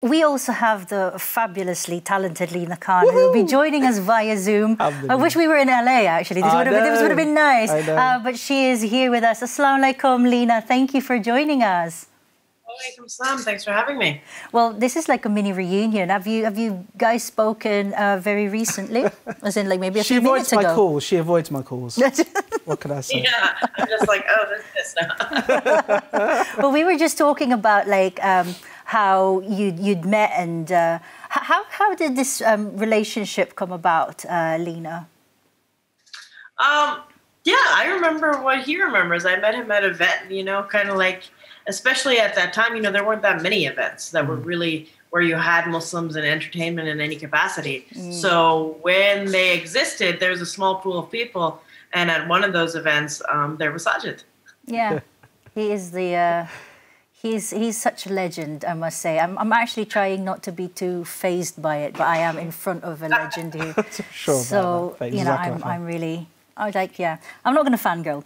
We also have the fabulously talented Lina Khan, who will be joining us via Zoom. I wish we were in LA, actually. This would have been nice. But she is here with us. Assalamu alaikum, Lina. Thank you for joining us. Walaikum salam. Thanks for having me. Well, this is like a mini reunion. Have you guys spoken very recently? As in, like, maybe a few minutes ago? She avoids my calls. What can I say? Yeah, I'm just like, oh, this now. Well, we were just talking about, like, how you'd met, and how did this relationship come about, Lina? Yeah, I remember what he remembers. I met him at an event, you know, kind of like, especially at that time, you know, there weren't that many events that were really where you had Muslims in entertainment in any capacity. So when they existed, there was a small pool of people, and at one of those events, there was Sajid. Yeah, he is the. He's such a legend, I must say. I'm actually trying not to be too phased by it, but I am in front of a legend here. Sure. So you know, I'm really. I was like, yeah, I'm not going to fangirl.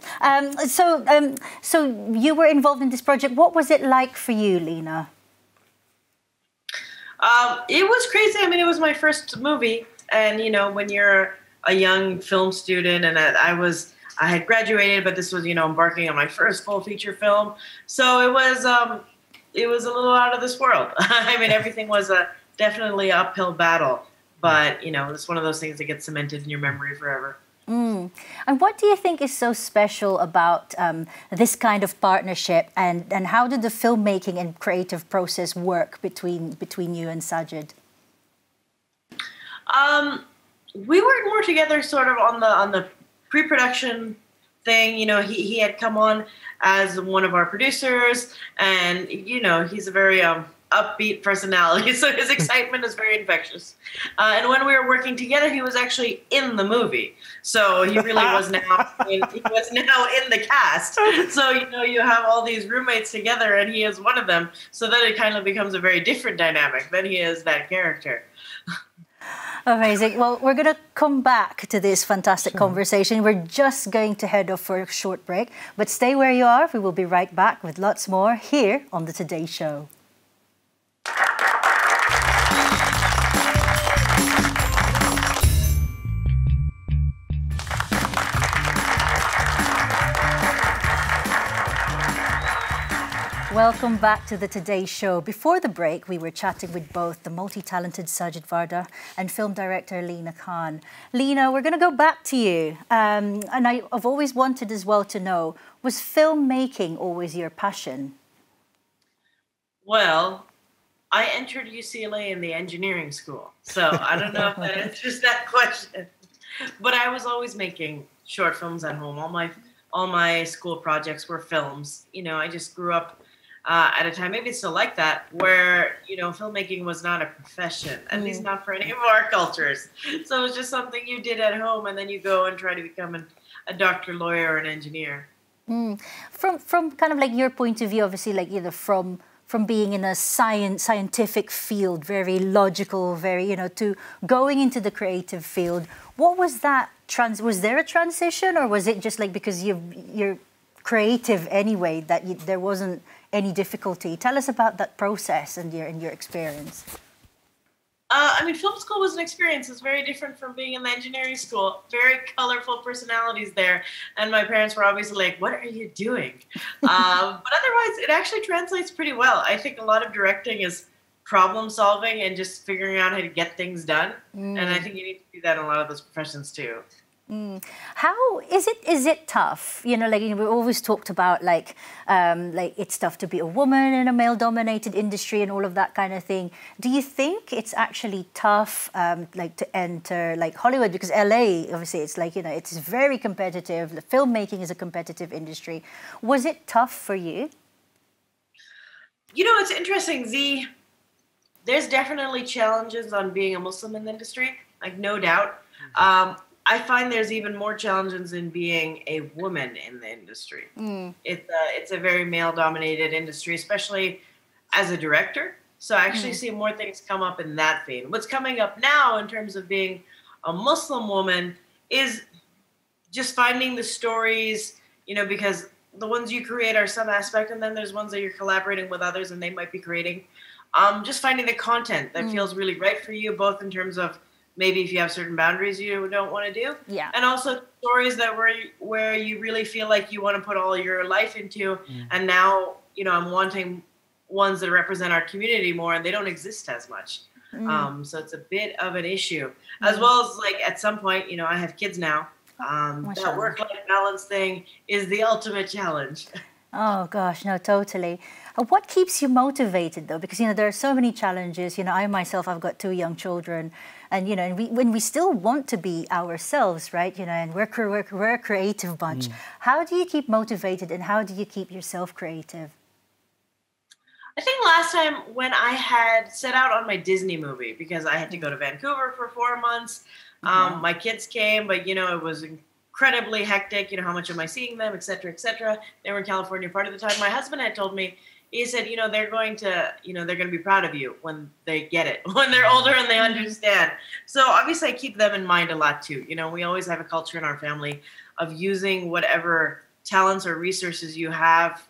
So you were involved in this project. What was it like for you, Lina? It was crazy. I mean, it was my first movie, and you know, when you're a young film student, and I had graduated, but this was, you know, embarking on my first full feature film. So it was a little out of this world. I mean, everything was definitely an uphill battle, but you know, it's one of those things that gets cemented in your memory forever. And what do you think is so special about this kind of partnership, and how did the filmmaking and creative process work between you and Sajid? We worked more together sort of on the pre-production thing. You know, he had come on as one of our producers, and you know, he's a very upbeat personality, so his excitement is very infectious. And when we were working together, he was actually in the movie, so he really was now in the cast. So you know, you have all these roommates together, and he is one of them. So then it kind of becomes a very different dynamic. Then he is that character. Amazing. Well, we're going to come back to this fantastic conversation. We're just going to head off for a short break, but stay where you are. We will be right back with lots more here on The Today Show. Welcome back to The Today Show. Before the break, we were chatting with both the multi-talented Sajid Varda and film director Lina Khan. Lina, we're going to go back to you. And I've always wanted as well to know, was filmmaking always your passion? Well, I entered UCLA in the engineering school, so I don't know if that answers that question. But I was always making short films at home. All my school projects were films. You know, I just grew up at a time, maybe it's still like that, where, you know, filmmaking was not a profession, at least not for any of our cultures. So it was just something you did at home, and then you go and try to become a doctor, lawyer, or an engineer. From kind of like your point of view, obviously, like, you know, from being in a scientific field, very logical, very, you know, to going into the creative field, what was that was there a transition, or was it just like because you're creative anyway that there wasn't any difficulty? Tell us about that process and your experience. I mean, film school was an experience. It's very different from being in the engineering school. Very colorful personalities there. And my parents were obviously like, what are you doing? But otherwise, it actually translates pretty well. I think a lot of directing is problem solving and just figuring out how to get things done. And I think you need to do that in a lot of those professions too. How is it tough? You know, like, you know, we always talked about like it's tough to be a woman in a male-dominated industry and all of that kind of thing. Do you think it's actually tough, like, to enter like Hollywood? Because LA, obviously, it's like, you know, it's very competitive. The filmmaking is a competitive industry. Was it tough for you? You know, it's interesting. There's definitely challenges on being a Muslim in the industry, like, no doubt. I find there's even more challenges in being a woman in the industry. It's a very male-dominated industry, especially as a director. So I actually see more things come up in that vein. What's coming up now in terms of being a Muslim woman is just finding the stories, you know, because the ones you create are some aspect, and then there's ones that you're collaborating with others, and they might be creating just finding the content that feels really right for you, both in terms of maybe if you have certain boundaries you don't want to do, and also stories that where you really feel like you want to put all your life into, and now, you know, I'm wanting ones that represent our community more, and they don't exist as much. So it's a bit of an issue, as well as like at some point, you know, I have kids now. That work-life balance thing is the ultimate challenge. Oh gosh, no, totally. What keeps you motivated though? Because, you know, there are so many challenges. You know, I myself, I've got 2 young children, and, you know, and when we still want to be ourselves, right? You know, and we're a creative bunch. How do you keep motivated, and how do you keep yourself creative? I think last time when I had set out on my Disney movie, because I had to go to Vancouver for 4 months, my kids came, but, you know, it was incredibly hectic. You know, how much am I seeing them, et cetera, et cetera. They were in California part of the time. My husband had told me, he said, you know, they're going to be proud of you when they get it, when they're older and they understand. So obviously I keep them in mind a lot too. You know, we always have a culture in our family of using whatever talents or resources you have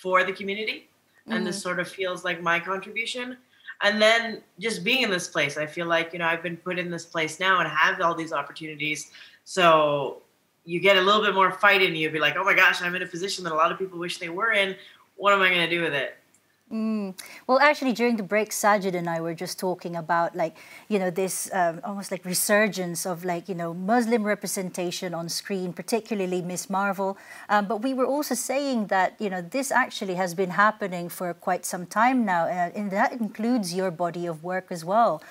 for the community. And this sort of feels like my contribution. And then just being in this place, I feel like, you know, I've been put in this place now and have all these opportunities. So you get a little bit more fight in you, be like, oh my gosh, I'm in a position that a lot of people wish they were in. What am I going to do with it? Well, actually, during the break, Sajid and I were just talking about, like, you know, this almost like resurgence of, like, you know, Muslim representation on screen, particularly Miss Marvel. But we were also saying that, you know, this actually has been happening for quite some time now, and that includes your body of work as well.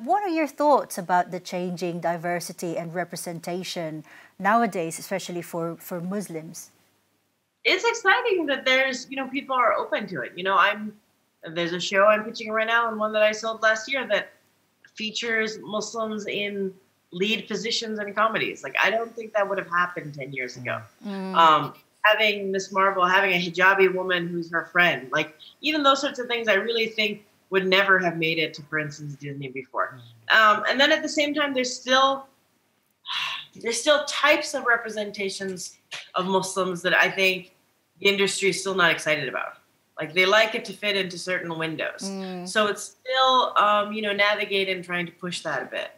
What are your thoughts about the changing diversity and representation nowadays, especially for Muslims? It's exciting that there's, you know, people are open to it. You know, there's a show I'm pitching right now, and one that I sold last year that features Muslims in lead positions in comedies. Like, I don't think that would have happened 10 years ago. Having Miss Marvel, having a hijabi woman who's her friend, like, even those sorts of things I really think would never have made it to, for instance, Disney before. And then at the same time, there's still types of representations of Muslims that I think the industry is still not excited about. Like, they like it to fit into certain windows. So it's still, you know, navigating and trying to push that a bit.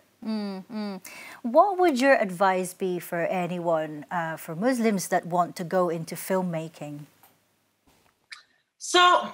What would your advice be for anyone, for Muslims that want to go into filmmaking? So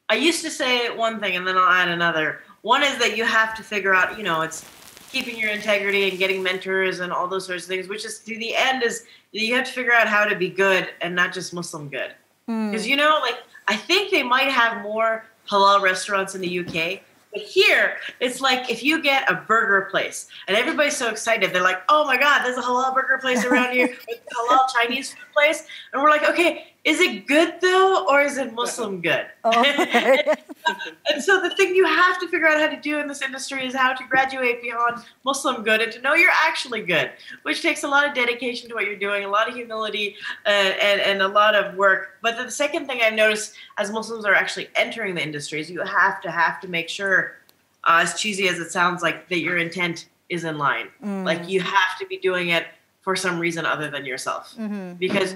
I used to say one thing, and then I'll add another. One is that you have to figure out, you know, it's keeping your integrity and getting mentors and all those sorts of things, which is, to the end, is you have to figure out how to be good and not just Muslim good. Because, you know, like, I think they might have more halal restaurants in the UK, but here it's like, if you get a burger place and everybody's so excited, they're like, oh my God, there's a halal burger place around here, with a halal Chinese food place. And we're like, okay, is it good though, or is it Muslim good? And so the thing you have to figure out how to do in this industry is how to graduate beyond Muslim good and to know you're actually good, which takes a lot of dedication to what you're doing, a lot of humility, and a lot of work. But the second thing I've noticed as Muslims are actually entering the industry is you have to make sure, as cheesy as it sounds, like, that your intent is in line. Like, you have to be doing it for some reason other than yourself, because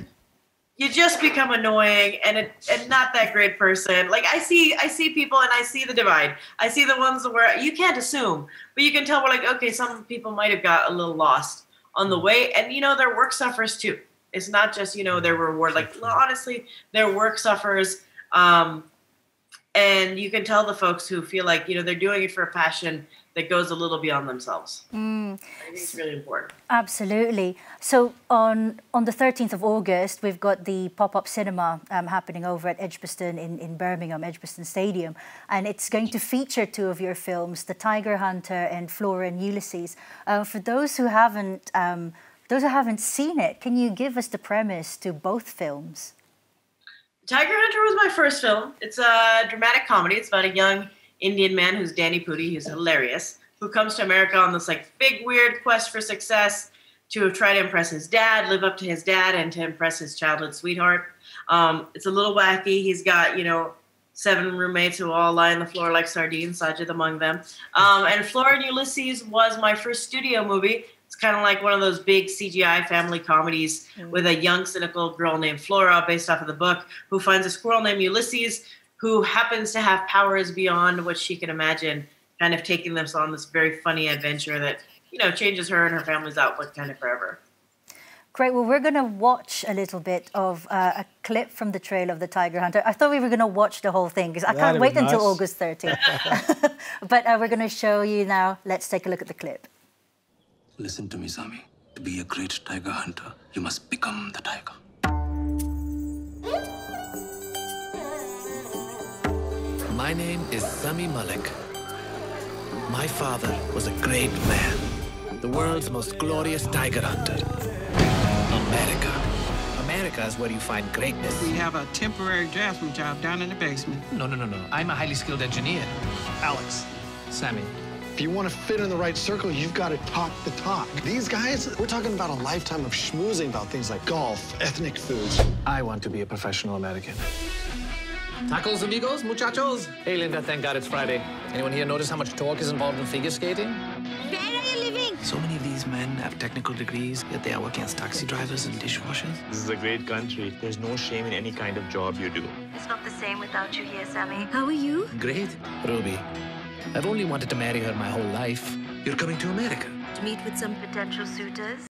you just become annoying and not that great person. Like, I see people and I see the divide. I see the ones where you can't assume, but you can tell, we're like, okay, some people might have got a little lost on the way. And, you know, their work suffers too. It's not just, you know, their reward. Like, honestly, their work suffers. And you can tell the folks who feel like, you know, they're doing it for a passion that goes a little beyond themselves. I think it's really important. Absolutely. So on the 13th of August, we've got the pop-up cinema happening over at Edgbaston in Birmingham, Edgbaston Stadium. And it's going to feature 2 of your films, The Tiger Hunter and Flora and Ulysses. For those who haven't seen it, can you give us the premise to both films? Tiger Hunter was my first film. It's a dramatic comedy. It's about a young Indian man who's Danny Pudi, who's hilarious, who comes to America on this, like, big, weird quest for success to try to impress his dad, live up to his dad, and to impress his childhood sweetheart. It's a little wacky. He's got, you know, 7 roommates who all lie on the floor like sardines, Sajid among them. And Flora and Ulysses was my first studio movie. It's kind of like one of those big CGI family comedies with a young, cynical girl named Flora, based off of the book, who finds a squirrel named Ulysses, who happens to have powers beyond what she can imagine, kind of taking them on this very funny adventure that, you know, changes her and her family's outlook kind of forever. Great. Well, we're going to watch a little bit of a clip from the trailer of The Tiger Hunter. I thought we were going to watch the whole thing because I can't wait until August 30th. But we're going to show you now. Let's take a look at the clip. Listen to me, Sami. To be a great tiger hunter, you must become the tiger. My name is Sami Malik. My father was a great man, the world's most glorious tiger hunter. America. America is where you find greatness. We have a temporary draftsman job down in the basement. No. I'm a highly skilled engineer. Alex, Sami. if you want to fit in the right circle, you've got to talk the talk. These guys, we're talking about a lifetime of schmoozing about things like golf, ethnic foods. I want to be a professional American. Tacos, amigos, muchachos. Hey, Linda, thank God it's Friday. Anyone here notice how much torque is involved in figure skating? Where are you living? So many of these men have technical degrees, yet they are working as taxi drivers and dishwashers. This is a great country. There's no shame in any kind of job you do. It's not the same without you here, Sami. How are you? Great. Ruby, I've only wanted to marry her my whole life. You're coming to America. To meet with some potential suitors?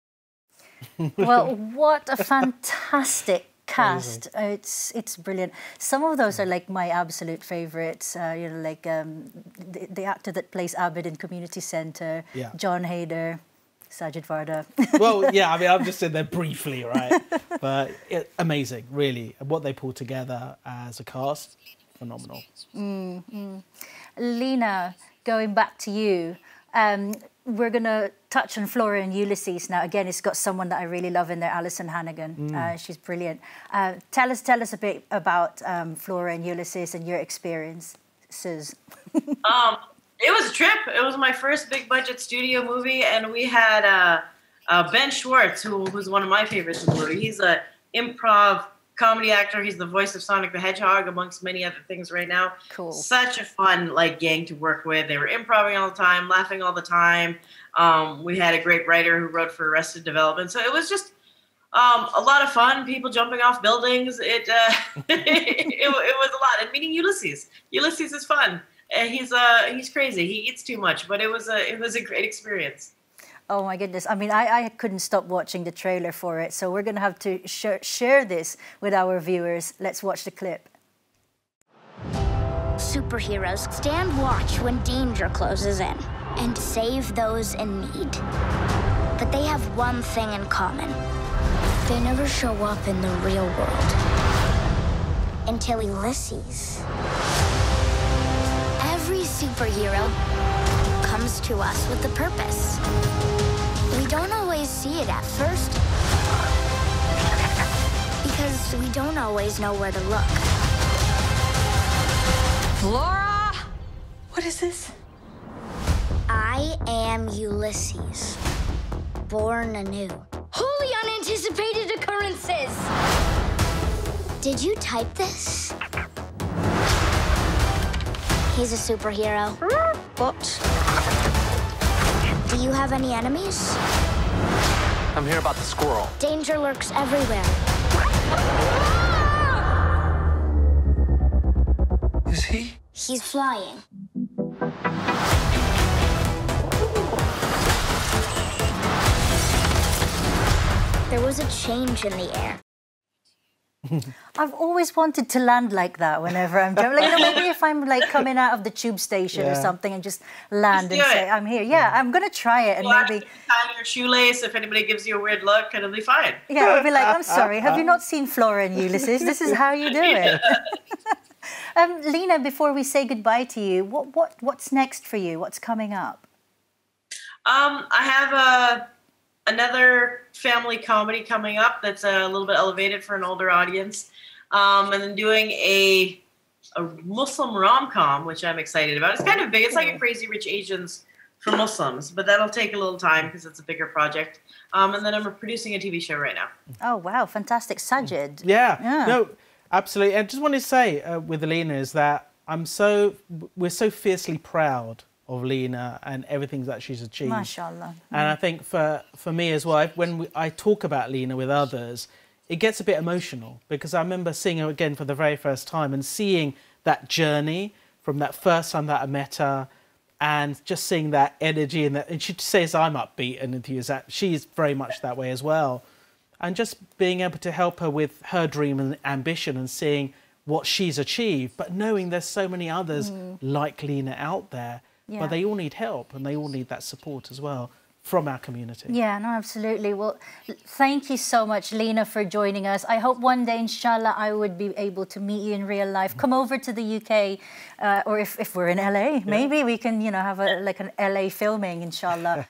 Well, what a fantastic cast. It's brilliant. Some of those are like my absolute favorites. You know, like the actor that plays Abed in Community Center, John Hader, Sajid Varda. Well, yeah, I mean, I've just said there briefly, right? But amazing, really. What they pulled together as a cast, phenomenal. Lena, going back to you, we're going to touch on Flora and Ulysses now. Again, it's got someone that I really love in there, Alison Hannigan. She's brilliant. Tell us a bit about Flora and Ulysses and your experiences. It was a trip. It was my first big budget studio movie, and we had Ben Schwartz, who's one of my favorites in the movie. He's an improv comedy actor. He's the voice of Sonic the Hedgehog, amongst many other things right now. Cool. Such a fun gang to work with. They were improvising all the time, laughing all the time. We had a great writer who wrote for Arrested Development. So it was just a lot of fun. People jumping off buildings. It was a lot. And meeting Ulysses. Ulysses is fun. He's crazy. He eats too much, but it was a great experience. Oh my goodness. I mean, I couldn't stop watching the trailer for it. So we're going to have to share this with our viewers. Let's watch the clip. Superheroes stand watch when danger closes in and save those in need. But they have one thing in common. They never show up in the real world. Until Ulysses. Every superhero comes to us with a purpose. We don't always see it at first because we don't always know where to look. Flora! What is this? I am Ulysses, born anew. Wholly unanticipated occurrences! Did you type this? He's a superhero. Whoops. Do you have any enemies? I'm here about the squirrel. Danger lurks everywhere. Is he? He's flying. There was a change in the air. I've always wanted to land like that whenever I'm jumping. Like, maybe if I'm like coming out of the tube station or something and just land and say, I'm here. Yeah, I'm going to try it. And maybe tie your shoelace if anybody gives you a weird look, and it'll be fine. Yeah, I'll be like, I'm sorry, have you not seen Flora and Ulysses? This is how you do it. Lena, before we say goodbye to you, what's next for you? What's coming up? I have another family comedy coming up that's a little bit elevated for an older audience. And then doing a Muslim rom-com, which I'm excited about. It's kind of big. It's like a Crazy Rich Asians for Muslims, but that'll take a little time because it's a bigger project. And then I'm producing a TV show right now. Oh, wow. Fantastic. Sajid. Yeah. No, absolutely. And just wanted to say with Lena is that we're so fiercely proud of Lena and everything that she's achieved. MashaAllah. And I think for me as well, when I talk about Lena with others, it gets a bit emotional because I remember seeing her again for the very first time and seeing that journey from that first time that I met her, and just seeing that energy and she says I'm upbeat and enthusiastic. She's very much that way as well. And just being able to help her with her dream and ambition and seeing what she's achieved, but knowing there's so many others like Lena out there, but they all need help and they all need that support as well from our community. Yeah, no, absolutely. Well, thank you so much, Lena, for joining us. I hope one day, inshallah, I would be able to meet you in real life. Come over to the UK, or if we're in LA, maybe we can, you know, have like an LA filming, inshallah.